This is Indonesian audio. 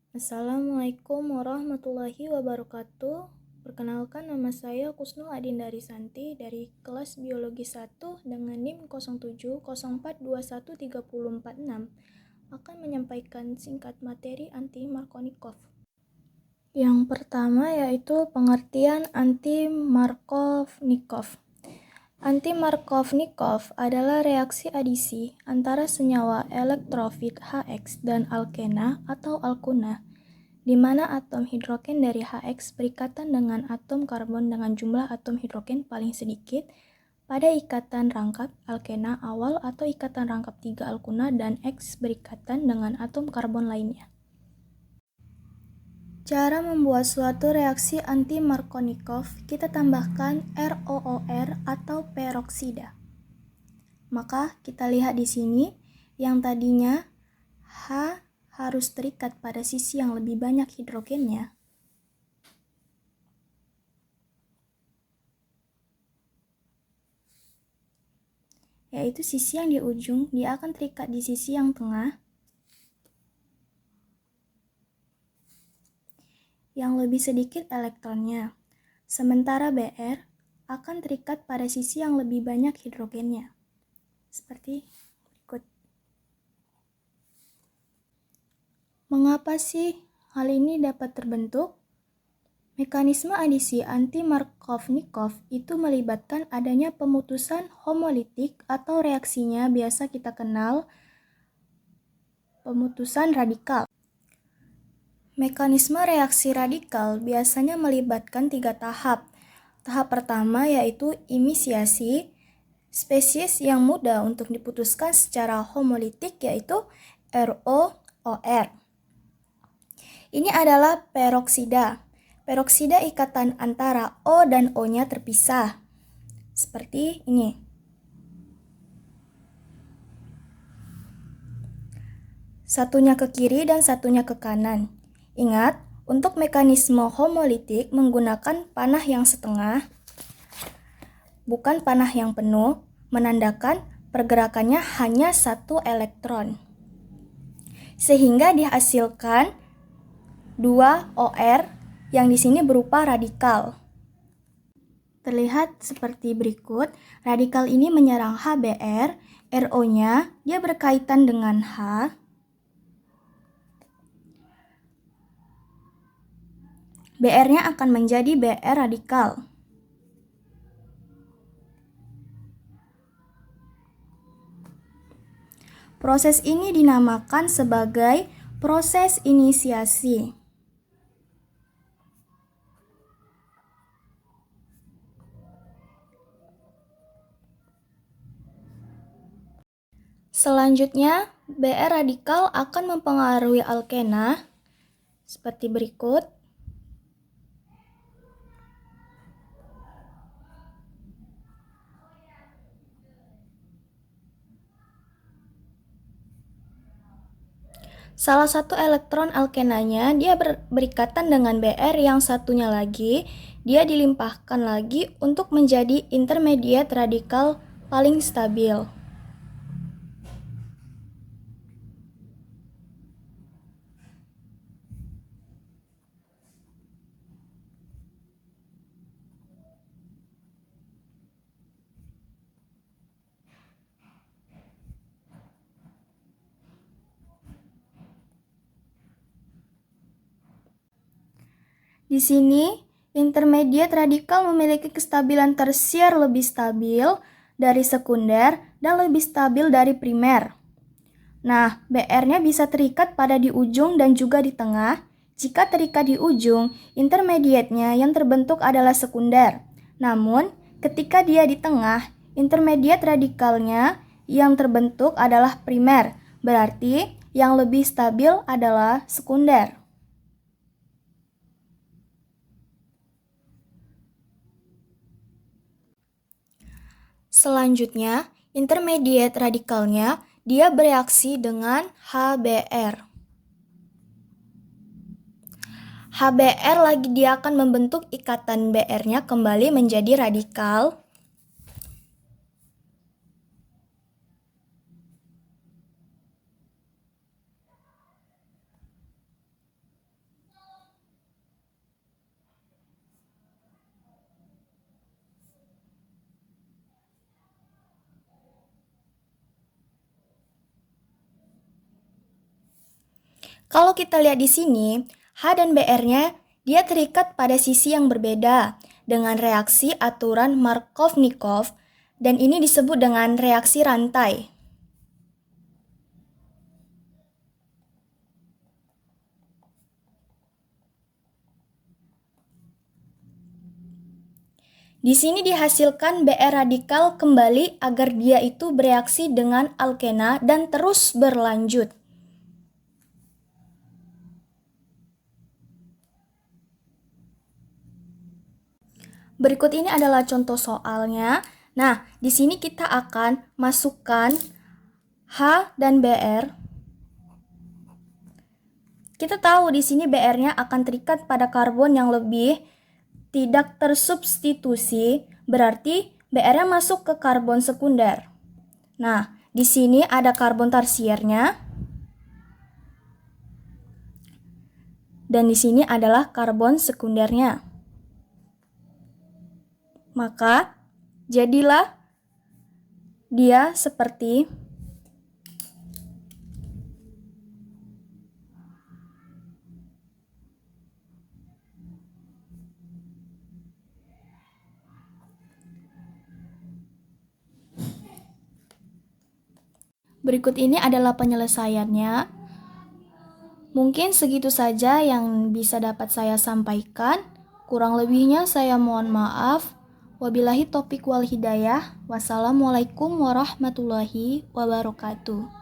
Assalamualaikum warahmatullahi wabarakatuh. Perkenalkan, nama saya Kusnul Adindari Santi dari kelas Biologi 1 dengan NIM 0704213046 akan menyampaikan singkat materi anti-Markovnikov. Yang pertama yaitu pengertian anti-Markovnikov. Anti-Markovnikov adalah reaksi adisi antara senyawa elektrofit HX dan alkena atau alkuna, di mana atom hidrogen dari HX berikatan dengan atom karbon dengan jumlah atom hidrogen paling sedikit pada ikatan rangkap alkena awal atau ikatan rangkap 3 alkuna, dan X berikatan dengan atom karbon lainnya. Cara membuat suatu reaksi anti-Markovnikov, kita tambahkan ROOR atau peroksida. Maka kita lihat di sini, yang tadinya H harus terikat pada sisi yang lebih banyak hidrogennya, yaitu sisi yang di ujung, dia akan terikat di sisi yang tengah yang lebih sedikit elektronnya, sementara Br akan terikat pada sisi yang lebih banyak hidrogennya, seperti berikut. Mengapa sih hal ini dapat terbentuk? Mekanisme adisi anti-Markovnikov itu melibatkan adanya pemutusan homolitik atau reaksinya biasa kita kenal pemutusan radikal. Mekanisme reaksi radikal biasanya melibatkan 3 tahap. Tahap pertama yaitu inisiasi, spesies yang mudah untuk diputuskan secara homolitik yaitu ROOR. Ini adalah peroksida. Peroksida ikatan antara O dan O-nya terpisah. Seperti ini. Satunya ke kiri dan satunya ke kanan. Ingat, untuk mekanisme homolitik menggunakan panah yang setengah, bukan panah yang penuh, menandakan pergerakannya hanya 1 elektron. Sehingga dihasilkan 2 OR yang di sini berupa radikal. Terlihat seperti berikut, radikal ini menyerang HBr, RO-nya dia berkaitan dengan H, Br-nya akan menjadi Br radikal. Proses ini dinamakan sebagai proses inisiasi. Selanjutnya, Br radikal akan mempengaruhi alkena seperti berikut. Salah satu elektron alkenanya dia berikatan dengan Br, yang satunya lagi dia dilimpahkan lagi untuk menjadi intermediate radikal paling stabil. Di sini, intermediate radikal memiliki kestabilan tersier lebih stabil dari sekunder dan lebih stabil dari primer. Nah, Br-nya bisa terikat pada di ujung dan juga di tengah. Jika terikat di ujung, intermediate-nya yang terbentuk adalah sekunder. Namun, ketika dia di tengah, intermediate radikalnya yang terbentuk adalah primer. Berarti, yang lebih stabil adalah sekunder. Selanjutnya, intermediate radikalnya dia bereaksi dengan HBr. HBr lagi dia akan membentuk ikatan Br-nya kembali menjadi radikal. Kalau kita lihat di sini, H dan BR-nya dia terikat pada sisi yang berbeda dengan reaksi aturan Markov-Nikov, dan ini disebut dengan reaksi rantai. Di sini dihasilkan Br radikal kembali agar dia itu bereaksi dengan alkena dan terus berlanjut. Berikut ini adalah contoh soalnya. Nah, di sini kita akan masukkan H dan Br. Kita tahu di sini Br-nya akan terikat pada karbon yang lebih tidak tersubstitusi, berarti Br-nya masuk ke karbon sekunder. Nah, di sini ada karbon tersiernya. Dan di sini adalah karbon sekundernya. Maka, jadilah dia seperti berikut ini adalah penyelesaiannya. Mungkin segitu saja yang bisa dapat saya sampaikan. Kurang lebihnya saya mohon maaf. Wabillahi taufiq wal hidayah. Wassalamualaikum warahmatullahi wabarakatuh.